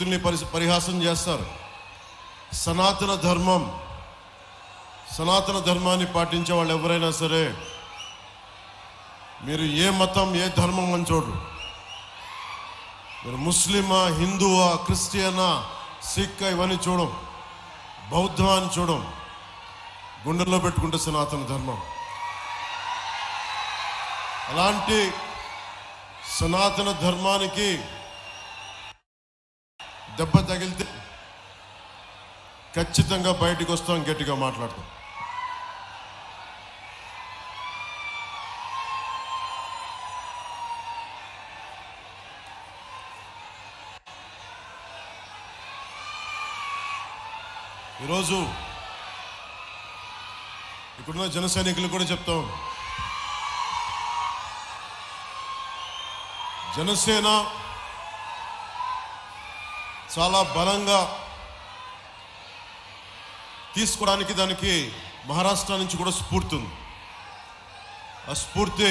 సంస్కృతిని పరిహాసం చేస్తారు. సనాతన ధర్మాన్ని పాటించే వాళ్ళు ఎవరైనా సరే, మీరు ఏ మతం ఏ ధర్మం అని చూడరు. మీరు ముస్లిమా, హిందువా, క్రిస్టియనా, సిక్ ఇవన్నీ చూడం, బౌద్ధాన్ని చూడం. గుండెల్లో పెట్టుకుంటే సనాతన ధర్మం. అలాంటి సనాతన ధర్మానికి దెబ్బ తగిలితే ఖచ్చితంగా బయటికి వస్తాం, గట్టిగా మాట్లాడతాం. ఈరోజు ఇక్కడున్న జన సైనికులు కూడా చెప్తాం, జనసేన చాలా బలంగా తీసుకోవడానికి దానికి మహారాష్ట్ర నుంచి కూడా స్ఫూర్తి ఉంది. ఆ స్ఫూర్తి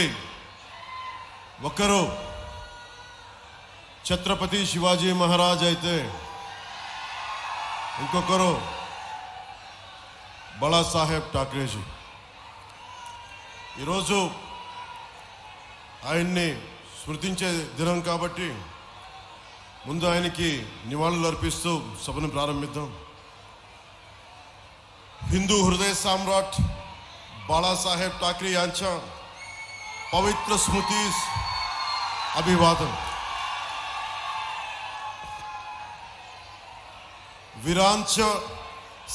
ఒకరు ఛత్రపతి శివాజీ మహారాజ్ అయితే ఇంకొకరు బాళాసాహెబ్ ఠాక్రేజీ. ఈరోజు ఆయన్ని స్మృతించే దినం కాబట్టి ముందు ఆయనకి నివాళులు అర్పిస్తూ సభను ప్రారంభిద్దాం. हिंदू हृदय सम्राट बाळासाहेब ठाकरे यांच्या पवित्र स्मृतीस अभिवादन. वीरांच्या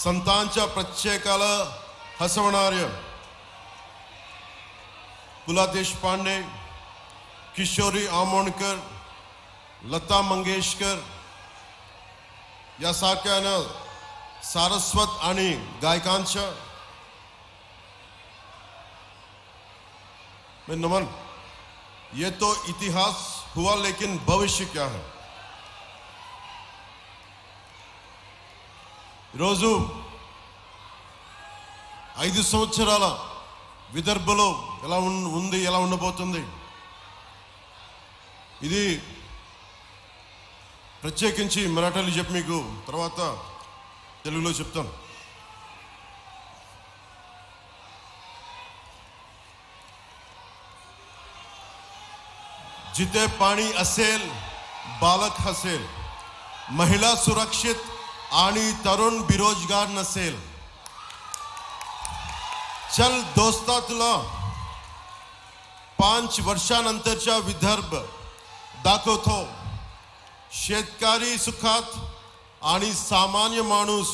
संतांच्या प्रत्येकाला हसवणाऱ्या पुला देशपांडे, किशोरी आमोणकर, लता मंगेशकर यासारख्या सारस्वत आणि गायकांच्या मैं नमन. ये तो इतिहास हुआ, लेकिन भविष्य क्या है? రోజు 5 సంవత్సరాల విదర్భలో ఎలా ఉంది, ఎలా ఉండబోతుంది, ఇది ప్రత్యేకించి మరాఠీలో చెప్పి మీకు తర్వాత తెలుగులో చెప్తాను. जिथे पाणी असेल बालक हसेल, महिला सुरक्षित आणि तरुण बेरोजगार नसेल. चल दोस्ता, तुला 5 वर्षानंतरचा विदर्भ दाखवतो. शेतकरी सुखात आणि सामान्य माणूस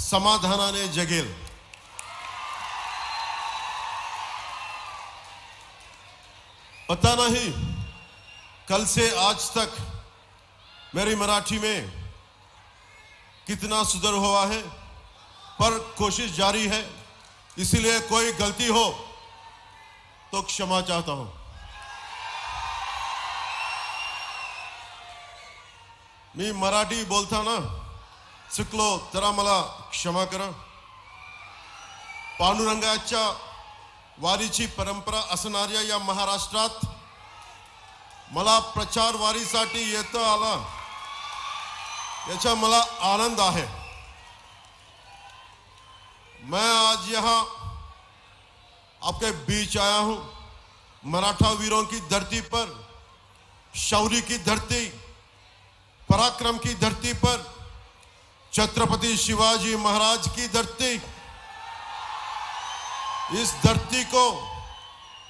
समाधानाने जगेल. पता नहीं कल से आज तक मेरी मराठी में कितना सुधार हुआ है, पर कोशिश जारी है. इसीलिए कोई गलती हो तो क्षमा चाहता हूं. मी मराठी बोलताना चुकलो तर मला क्षमा करा. पांडुरंगाच्या वारीची परंपरा असणाऱ्या या महाराष्ट्रात मला प्रचार वारीसाठी येता आला, याचा मला आनंद है. मैं आज यहाँ आपके बीच आया हूं, मराठा वीरों की धरती पर, शौर्य की धरती, पराक्रम की धरती पर, छत्रपति शिवाजी महाराज की धरती. इस धरती को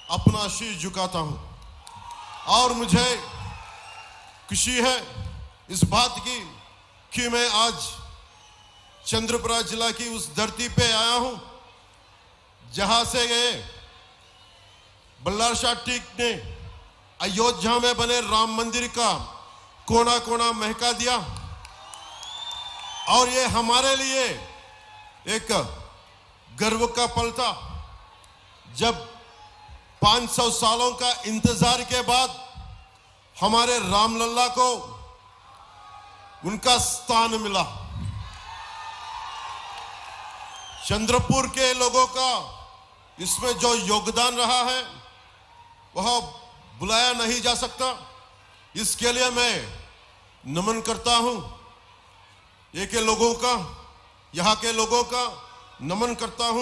अपना शीश झुकाता हूं और मुझे खुशी है इस बात की कि मैं आज चंद्रपुरा जिला की उस धरती पे आया हूं जहां से गए बल्लार शाह टीक ने अयोध्या में बने राम मंदिर का कोना कोना महका दिया. और ये हमारे लिए एक गर्व का पल था जब 500 सालों का इंतजार के बाद हमारे रामलल्ला को उनका स्थान मिला. चंद्रपुर के लोगों का इसमें जो योगदान रहा है वह बुलाया नहीं जा सकता. इसके लिए मैं नमन करता हूं ये के लोगों का, यहाँ के लोगों का नमन करता हूं।